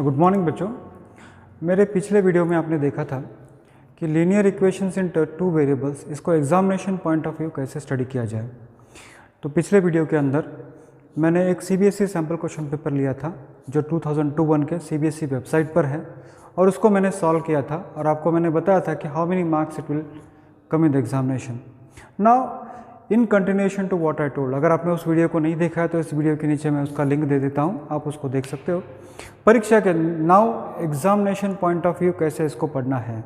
Good morning बच्चों। मेरे पिछले वीडियो में आपने देखा था कि linear equations in two variables, इसको एग्जामिनेशन पॉइंट ऑफ व्यू कैसे स्टडी किया जाए। तो पिछले वीडियो के अंदर मैंने एक सीबीएसई सैम्पल क्वेश्चन पेपर लिया था जो 2021 के सीबीएसई वेबसाइट पर है और उसको मैंने सॉल्व किया था और आपको मैंने बताया था कि how many marks it will come in the examination. Now in continuation to what I told, अगर आपने उस वीडियो को नहीं देखा है तो इस वीडियो के नीचे मैं उसका लिंक दे देता हूँ, आप उसको देख सकते हो। परीक्षा के now examination point of view कैसे इसको पढ़ना है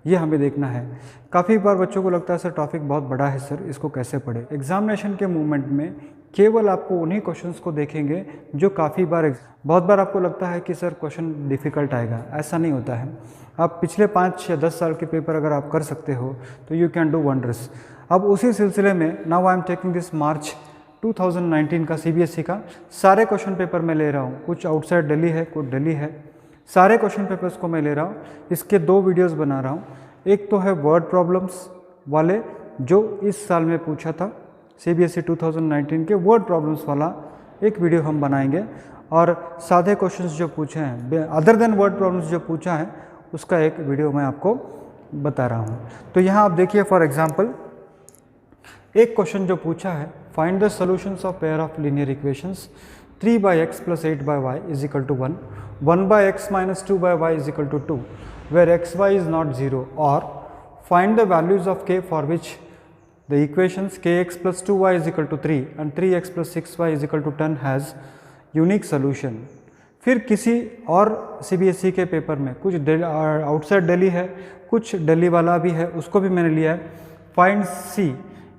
ये हमें देखना है। काफ़ी बार बच्चों को लगता है सर टॉपिक बहुत बड़ा है, सर इसको कैसे पढ़े। एग्जामिनेशन के मूवमेंट में केवल आपको उन्हीं क्वेश्चंस को देखेंगे जो काफ़ी बार, बहुत बार आपको लगता है कि सर क्वेश्चन डिफ़िकल्ट आएगा, ऐसा नहीं होता है। आप पिछले 5 या 10 साल के पेपर अगर आप कर सकते हो तो यू कैन डू वंडर्स। अब उसी सिलसिले में now I am taking this March 2019 का सीबीएसई का सारे क्वेश्चन पेपर मैं ले रहा हूँ। कुछ आउटसाइड दिल्ली है, कुछ दिल्ली है, सारे क्वेश्चन पेपर्स को मैं ले रहा हूँ। इसके 2 वीडियोस बना रहा हूँ। एक तो है वर्ड प्रॉब्लम्स वाले जो इस साल में पूछा था, सीबीएसई 2019 के वर्ड प्रॉब्लम्स वाला एक वीडियो हम बनाएंगे, और सादे क्वेश्चंस जो पूछे हैं अदर देन वर्ड प्रॉब्लम्स जो पूछा है उसका एक वीडियो मैं आपको बता रहा हूँ। तो यहाँ आप देखिए, फॉर एग्जाम्पल एक क्वेश्चन जो पूछा है, find the solutions of pair of linear equations 3x + 8y = 1, 1x - 2y = 2, where xy is not 0, or find the values of k for which the equations kx + 2y = 3 and 3x + 6y = 10 has unique solution। फिर किसी और CBSE के paper में कुछ outside Delhi है, कुछ दिल्ली वाला भी है, उसको भी मैंने लिया है। Find c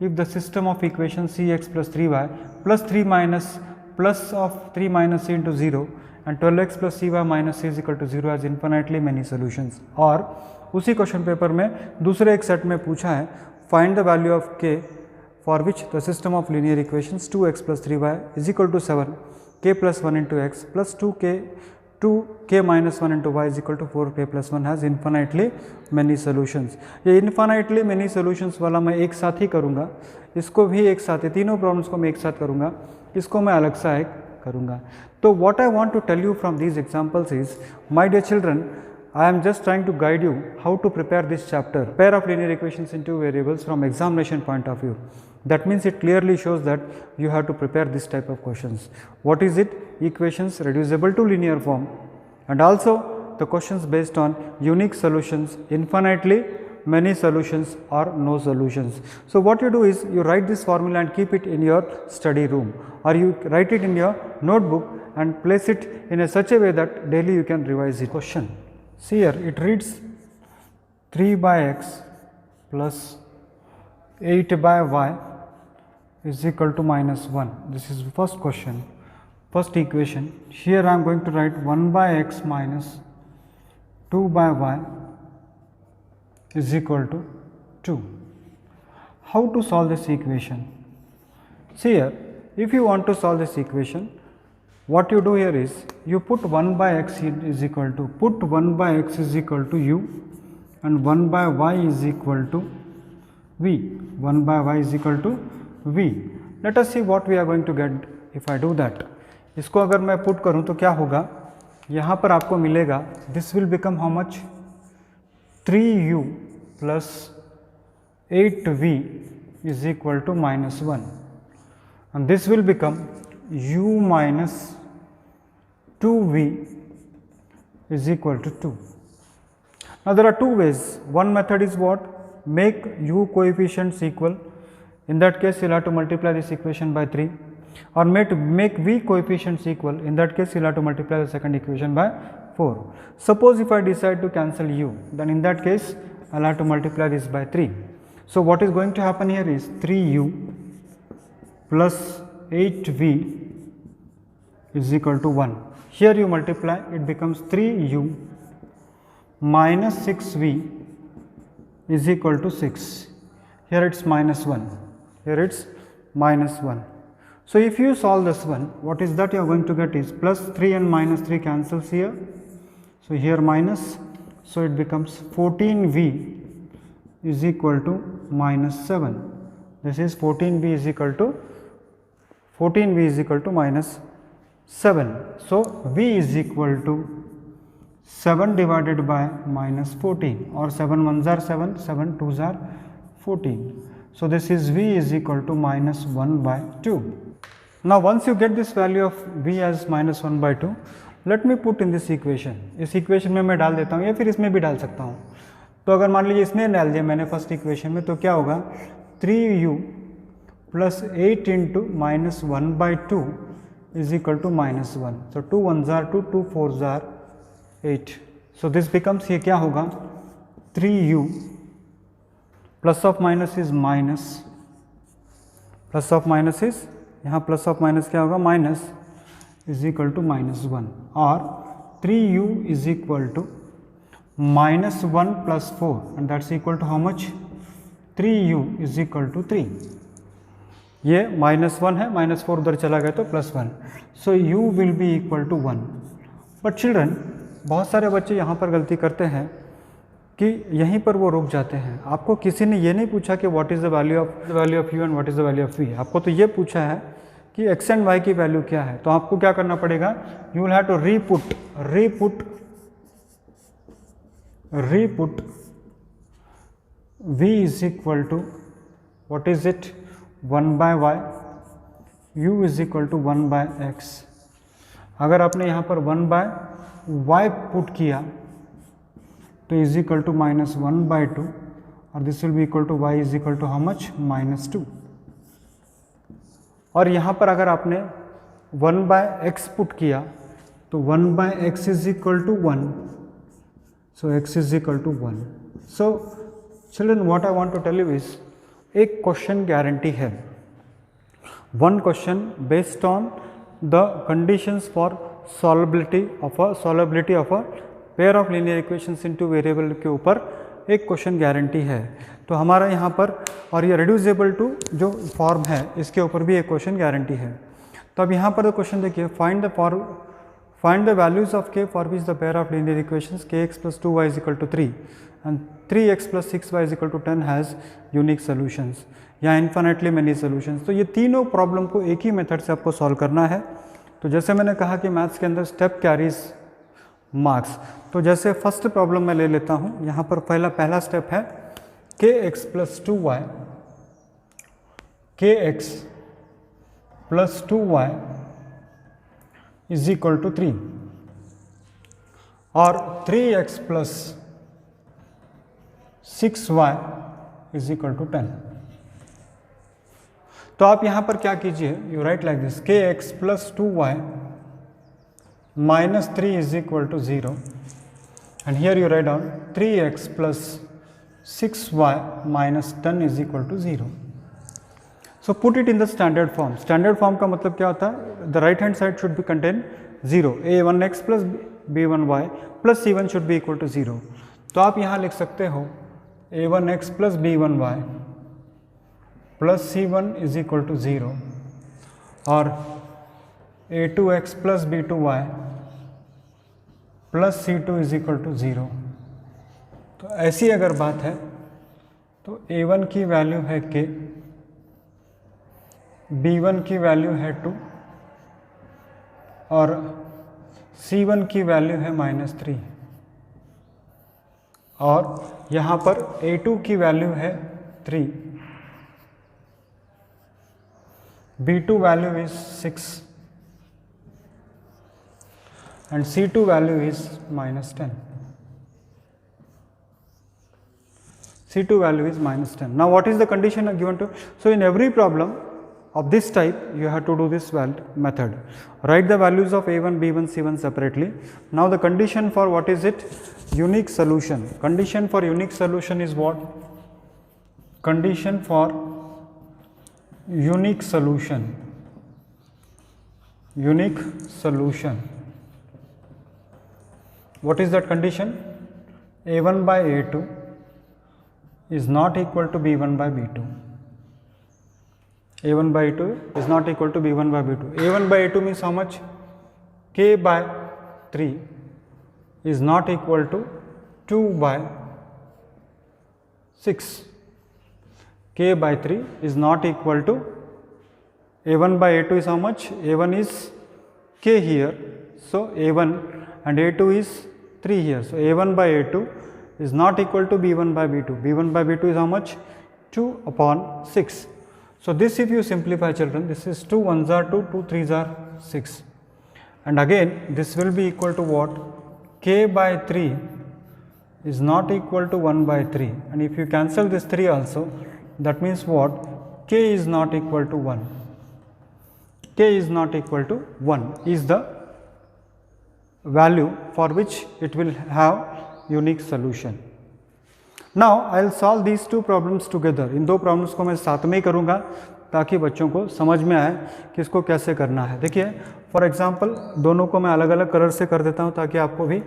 if the system of equation cx + 3y + 3 minus plus of 3 minus c into 0 and 12x + cy minus c = 0 has infinitely many solutions। और उसी क्वेश्चन पेपर में दूसरे एक सेट में पूछा है, find the value of k for which the system of linear equations 2x + 3y = 7, k + 1 into x plus 2k minus 1 into y = 4k + 1 has infinitely many solutions। ये infinitely many solutions वाला मैं एक साथ ही करूँगा, इसको भी एक साथ ही, तीनों प्रॉब्लम्स को मैं एक साथ करूँगा, इसको मैं अलग सा एक करूँगा। तो what I want to tell you from these examples is, my dear children, I am just trying to guide you how to prepare this chapter, pair of linear equations in 2 variables from examination point of view. That means it clearly shows that you have to prepare this type of questions. What is it? Equations reducible to linear form, and also the questions based on unique solutions, infinitely many solutions or no solutions. So what you do is you write this formula and keep it in your study room, or you write it in your notebook and place it in such a way that daily you can revise it. Question. See here, it reads 3/x plus 8/y is equal to -1. This is first question, first equation. Here I am going to write 1/x minus 2/y is equal to 2. How to solve this equation? See here, if you want to solve this equation, what you do here is you put 1/x is equal to, put 1/x is equal to u and 1/y is equal to v. 1/y is equal to v. Let us see what we are going to get if I do that. इसको अगर मैं put करूँ तो क्या होगा, यहाँ पर आपको मिलेगा, this will become how much, 3u plus 8v is equal to -1, and this will become u minus 2v is equal to 2. Now there are 2 ways. One method is what? Make u coefficients equal. In that case, you'll have to multiply this equation by 3, or make v coefficients equal. In that case, you'll have to multiply the second equation by 4. Suppose if I decide to cancel u, then in that case, I'll have to multiply this by 3. So what is going to happen here is 3u plus 8v is equal to 1. Here you multiply, it becomes 3u minus 6v is equal to 6. Here it's -1. Here it's -1. So if you solve this one, what is that you are going to get is plus 3 and -3 cancels here. So here minus, so it becomes 14v is equal to -7. This is 14v is equal to -7. So v is equal to 7 divided by -14 और 7 1 jar 7, 7 2 jar 14. So this is v is equal to -1/2. Now once you get this value of v as -1/2, let me put in this equation. इस equation में मैं डाल देता हूँ या फिर इसमें भी डाल सकता हूँ. तो अगर मान लीजिए इसमें डाल दिया मैंने फर्स्ट इक्वेशन में, तो क्या होगा 3u plus 8 into -1/2 is equal to -1. So 2 1 जार 2, 2 4 जार 8. So this becomes, ये क्या होगा 3u plus of minus is minus, plus of minus is, यहाँ प्लस ऑफ माइनस क्या होगा माइनस, इज इक्वल टू -1 और 3u is equal to -1 + 4 and that's equal to how much 3u is equal to 3. ये -1 है, -4 उधर चला गया तो +1. So u will be equal to 1. But children, बहुत सारे बच्चे यहाँ पर गलती करते हैं कि यहीं पर वो रुक जाते हैं. आपको किसी ने ये नहीं पूछा कि what is the value of u and what is the value of v. आपको तो ये पूछा है कि x एंड y की वैल्यू क्या है. तो आपको क्या करना पड़ेगा, you will have to reput v is equal to what is it 1/y, u is equal to 1/x. अगर आपने यहाँ पर 1/y पुट किया तो इज इक्वल टू -1/2 और this will be equal to y is equal to how much -2. और यहाँ पर अगर आपने 1/x पुट किया तो 1/x is equal to 1. So x is equal to 1. So children, what I want to tell you is, एक question guarantee है. One question based on the conditions for solvability of a pair of linear equations in two variable के ऊपर एक question guarantee है. तो हमारा यहाँ पर, और ये रिड्यूसेबल टू जो फॉर्म है इसके ऊपर भी एक क्वेश्चन गारंटी है. तो अब यहाँ पर क्वेश्चन देखिए, find the values of k for which the pair of linear equations kx + 2y = 3 and 3x + 6y = 10 has unique solutions या इन्फिनिटली मेनी सोल्यूशंस. तो ये तीनों प्रॉब्लम को एक ही मेथड से आपको सॉल्व करना है. तो जैसे मैंने कहा कि मैथ्स के अंदर स्टेप कैरीज मार्क्स. तो जैसे फर्स्ट प्रॉब्लम मैं ले लेता हूँ, यहाँ पर पहला स्टेप है kx + 2y, kx + 2y is equal to 3 और 3x + 6y is equal to 10. तो आप यहाँ पर क्या कीजिए, you write like this, kx + 2y -3 is equal to 0 and here you write down 3x + 6y - 10 is equal to 0. So put it in the standard form. Standard form का मतलब क्या होता है, the right hand side should be contain 0. a1x + b1y + c1 should be equal to 0. तो आप यहाँ लिख सकते हो a1x + b1y + c1 is equal to 0 और a2x + b2y + c2 is equal to 0. तो ऐसी अगर बात है तो a1 की वैल्यू है k, b1 की वैल्यू है 2 और c1 की वैल्यू है -3 और यहाँ पर a2 की वैल्यू है 3, b2 value is 6 and c2 value is -10. c2 value is -10. Now what is the condition given to? So in every problem of this type you have to do this method. Write the values of a1, b1, c1 separately. Now the condition for what is it? Unique solution. Condition for unique solution is what? Condition for unique solution. Unique solution. What is that condition? a1 by a2 is not equal to b1 by b2. a1 by a2 is not equal to b1 by b2. a1 by a2 means how much? k by 3 is not equal to 2 by 6. k by 3 is not equal to, a1 by a2 is how much? a1 is k here, so a1 and a2 is 3 here. So A1 by A2 is not equal to B1 by B2. B1 by B2 is how much? 2 upon 6. So this if you simplify children, this is 2 1s are 2, 2 3s are 6. And again this will be equal to what? K by 3 is not equal to 1 by 3. And if you cancel this 3 also, that means what? K is not equal to 1. K is not equal to 1 is the value for which it will have unique solution. Now I will solve these two problems together. इन दो problems को मैं साथ में ही करूँगा ताकि बच्चों को समझ में आए कि इसको कैसे करना है. देखिए फॉर एग्जांपल दोनों को मैं अलग अलग कलर से कर देता हूँ ताकि आपको भी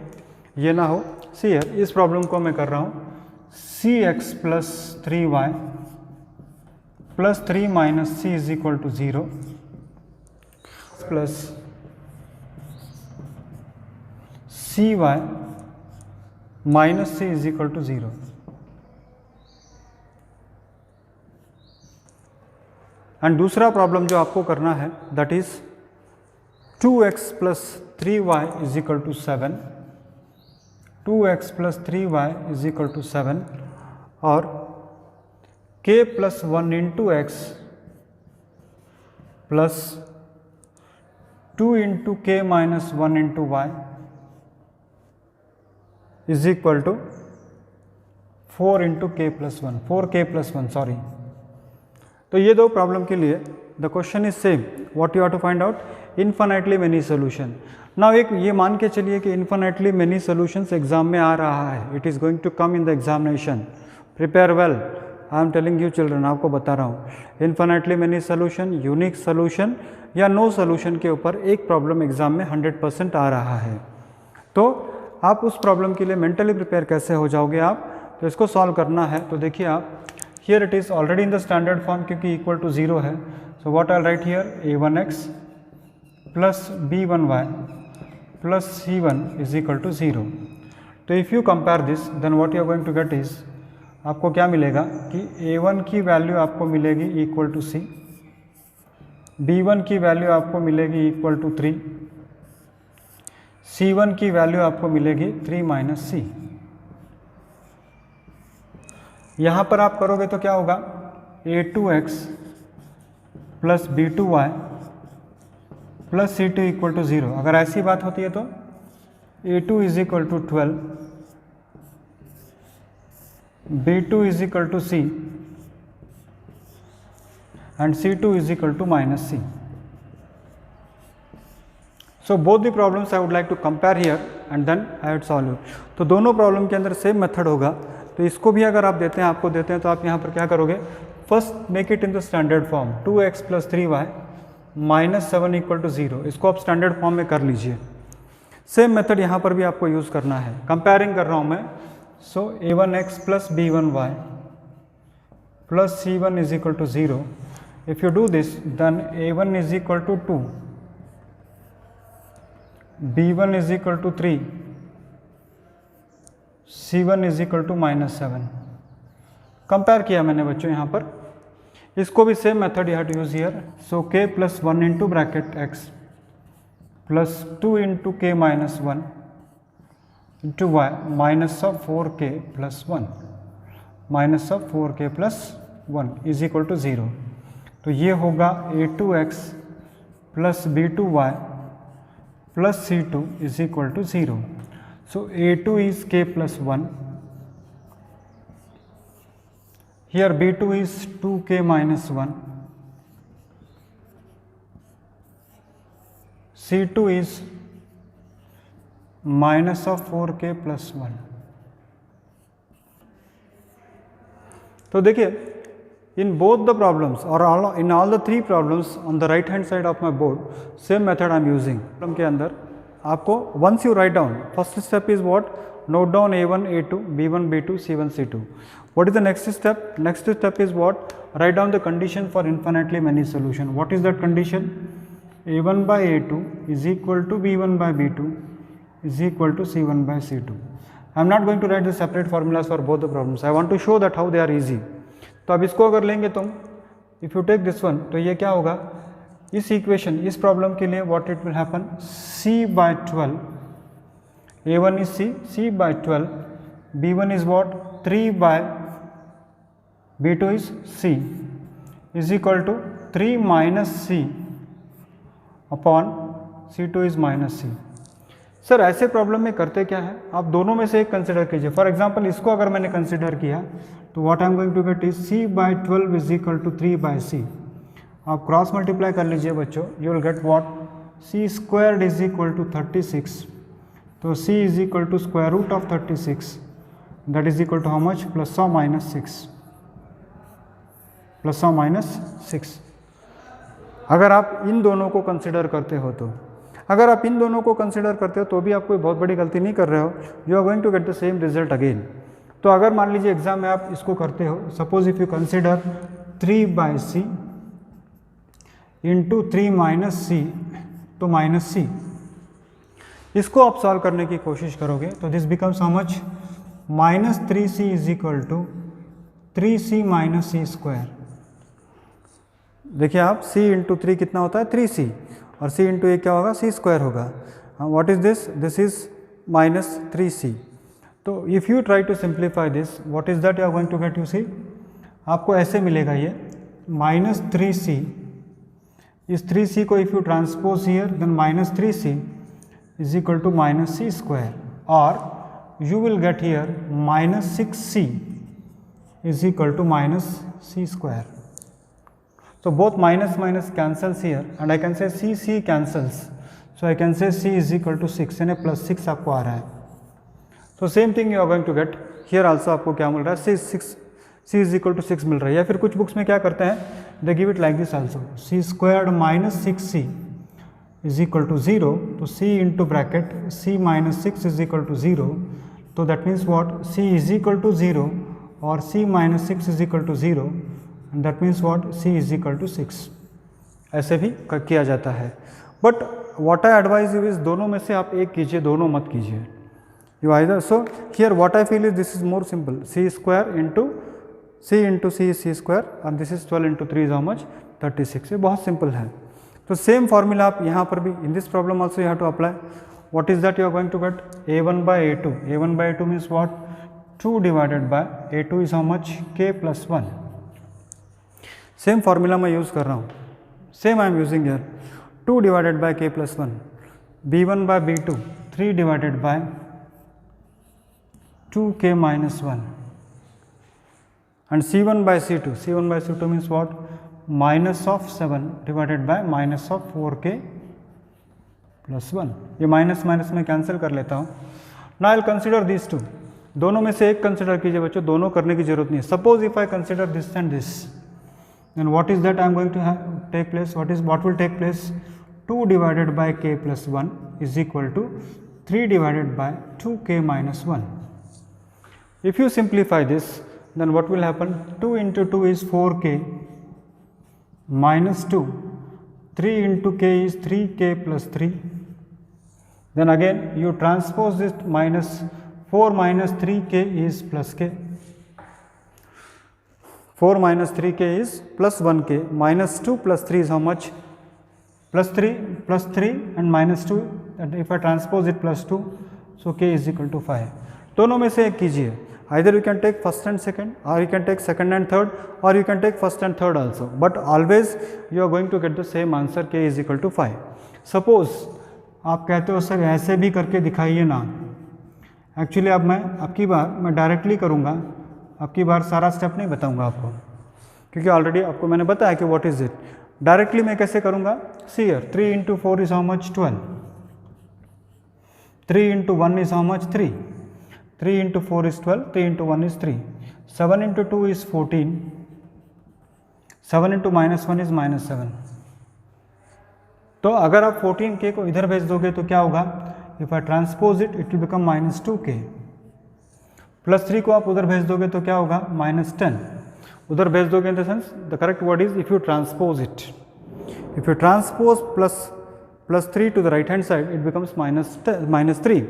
ये ना हो. सी है, इस प्रॉब्लम को मैं कर रहा हूँ cx plus 3y plus 3 minus c is equal to 0 plus cy minus c is equal to 0. And दूसरा प्रॉब्लम जो आपको करना है that is 2x plus 3y is equal to 7. 2x plus 3y is equal to 7 और k plus 1 into x plus 2 into k minus 1 into y is equal to 4 into k plus 1, 4k plus 1 sorry. तो ये दो problem के लिए the question is same. What you have to find out infinitely many solution. Now एक ये मान के चलिए कि इन्फिनिटली मेनी सोल्यूशंस एग्जाम में आ रहा है. It is going to come in the examination. Prepare well. I am telling you children, आपको बता रहा हूँ infinitely many solution, unique solution या नो सोल्यूशन के ऊपर एक प्रॉब्लम एग्जाम में 100% आ रहा है. तो आप उस प्रॉब्लम के लिए मेंटली प्रिपेयर कैसे हो जाओगे आप. तो इसको सॉल्व करना है. तो देखिए आप here it is already in the standard form क्योंकि इक्वल टू 0 है. So what I write here a1x plus b1y plus c1 is equal to 0. तो if you compare this then what you are going to get is आपको क्या मिलेगा कि a1 की value आपको मिलेगी इक्वल टू c, b1 की value आपको मिलेगी इक्वल टू 3, c1 की वैल्यू आपको मिलेगी 3 माइनस सी. यहाँ पर आप करोगे तो क्या होगा a2x plus b2y plus c2 equal to 0. अगर ऐसी बात होती है तो a2 is equal to 12, b2 is equal to c and c2 is equal to minus c. So both the problems I would like to compare here and then I would solve. तो दोनों problem के अंदर same method होगा. तो इसको भी अगर आप देते हैं, आपको देते हैं, तो आप यहाँ पर क्या करोगे, first make it in the standard form 2x plus 3y minus 7 equal to 0. इसको आप स्टैंडर्ड फॉर्म में कर लीजिए. सेम मेथड यहाँ पर भी आपको यूज़ करना है. कंपेयरिंग कर रहा हूँ मैं. So a1x plus b1y plus c1 is equal to 0. If you do this then a1 is equal to 2, b1 is equal to 3, c1 is equal to minus 7. Compare किया मैंने बच्चों यहाँ पर. इसको भी same method you have to use here. So k plus 1 into bracket x plus 2 into k minus 1 into y minus of 4k plus 1 minus of 4k plus 1 is equal to 0. तो ये होगा a2x plus b2y plus c2 is equal to 0. So a2 is k plus 1. Here b2 is 2k minus 1. c2 is minus of 4k plus 1. तो देखिए in both the problems or in all the three problems on the right hand side of my board same method I am using. Problem के अंदर आपको once you write down, first step is what, note down a1 a2 b1 b2 c1 c2. What is the next step? Next step is what, write down the condition for infinitely many solution. What is that condition? a1 by a2 is equal to b1 by b2 is equal to c1 by c2. I am not going to write the separate formulas for both the problems. I want to show that how they are easy. तो अब इसको अगर लेंगे तुम, if you take this one, तो ये क्या होगा, इस इक्वेशन, इस प्रॉब्लम के लिए what it will happen, c by 12 A1 is C by 12, B1 is what 3 by B2 is C is equal to 3 minus C upon C2 is minus C। Sir ऐसे problem में करते क्या है, आप दोनों में से एक कंसिडर कीजिए। फॉर एग्जांपल इसको अगर मैंने कंसिडर किया तो what I am going to get is C by 12 is equal to 3 by C। आप क्रॉस मल्टीप्लाई कर लीजिए बच्चों, you will get what C squared is equal to 36। तो C is equal to square root of 36, that is equal to how much, plus और minus 6, plus और minus 6। अगर आप इन दोनों को कंसिडर करते हो तो, अगर आप इन दोनों को कंसिडर करते हो तो भी आप कोई बहुत बड़ी गलती नहीं कर रहे हो, you are going to get the same result again. तो अगर मान लीजिए एग्जाम में आप इसको करते हो, suppose if you consider 3 by C into 3 minus C, तो माइनस C, इसको आप सॉल्व करने की कोशिश करोगे तो this becomes how much, minus 3C is equal to 3C minus C square. देखिए आप C इंटू 3 कितना होता है 3C, और C इंटू ए क्या होगा C स्क्वायर होगा। What is this, this is minus 3C। तो if you try to simplify this, what is that you are going to get, you see आपको ऐसे मिलेगा ये माइनस 3C, इस 3C को if you transpose here then minus 3C is equal to minus C square, और you will get here minus 6C is equal to minus C square. So both minus minus cancels here and I can say C cancels, so I can say C is equal to 6 यानी plus 6 आपको आ रहा है। So same thing you are going to get here also, आपको क्या मिल रहा है C is equal to 6 मिल रहा है। या फिर कुछ बुक्स में क्या करते हैं, they give it like this also, C squared minus 6C is equal to 0, तो C into bracket C minus 6 is equal to 0, तो that means what, C is equal to 0 और C minus 6 is equal to 0, and that means what, C is equal to 6। ऐसे भी किया जाता है, but what I advise you is दोनों में से आप एक कीजिए, दोनों मत कीजिए। You either, so here what I feel is this is more simple, C square into C is C square and this is 12 into 3 is how much, 36। ये बहुत सिंपल है। तो सेम फॉर्मूला आप यहाँ पर भी in this problem also you have to apply. What is that you are going to get, A1 by A2, A1 by A2 means what, 2 divided by A2 is how much, K plus 1। Same formula मैं use कर रहा हूँ, same I am using here, 2 divided by K plus 1, B1 by B2 3 divided by 2K minus 1 and C1 by C2 means what, minus of 7 divided by minus of 4K plus 1। ये minus minus में cancel कर लेता हूँ। Now I will consider this two, दोनों में से एक consider कीजिए बच्चों, दोनों करने की जरूरत नहीं है। Suppose if I consider this and this, then what is that I am going to take place, what will take place, 2 divided by K plus 1 is equal to 3 divided by 2K minus 1। If you simplify this, then what will happen, 2 into 2 is 4K minus 2, 3 into K is 3K plus 3, then again you transpose this minus 4 minus 3K is plus K, 4 minus 3K is plus 1K, minus 2 plus 3 is how much, plus 3 and minus 2, and if I transpose it plus 2, so K is equal to 5। दोनों में से एक कीजिए, either you can take first and second, or you can take second and third, or you can take first and third also, but always you are going to get the same answer, K is equal to 5। Suppose आप कहते हो sir ऐसे भी करके दिखाइए ना, actually अब आपकी बार मैं डायरेक्टली करूँगा, आपकी बार सारा स्टेप नहीं बताऊंगा आपको, क्योंकि ऑलरेडी आपको मैंने बताया कि व्हाट इज़ इट। डायरेक्टली मैं कैसे करूंगा, see here 3 into 4 is how much, 12, 3 into 1 is how much, 3, 3 into 4 is 12, 3 into 1 is 3, 7 into 2 is 14, 7 into minus 1 is minus 7। तो अगर आप 14K को इधर भेज दोगे तो क्या होगा, if I transpose it it will become minus 2K, plus 3 को आप उधर भेज दोगे तो क्या होगा, माइनस 10, उधर भेज दोगे in the sense the correct word is if you transpose it, if you transpose plus 3 to the right hand side it becomes minus 3।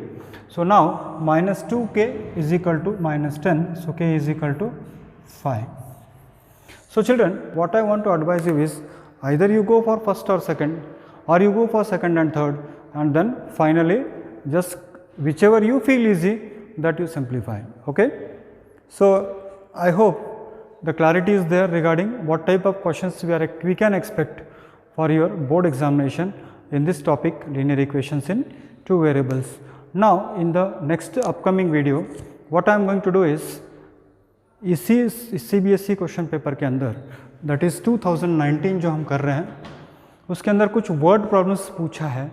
So now minus 2K is equal to minus 10, so K is equal to 5। So children what I want to advise you is either you go for first or second, or you go for second and third, and then finally just whichever you feel easy, that you simplify. Okay, so I hope the clarity is there regarding what type of questions we can expect for your board examination in this topic, linear equations in two variables. Now in the next upcoming video, what I am going to do is, इसी CBSE question paper के अंदर, that is 2019 जो हम कर रहे हैं, उसके अंदर कुछ वर्ड प्रॉब्लम्स पूछा है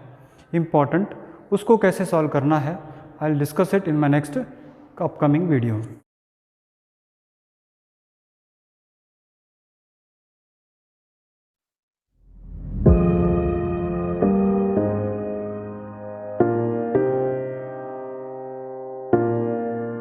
इम्पॉर्टेंट, उसको कैसे सॉल्व करना है, I will discuss it in my next upcoming video.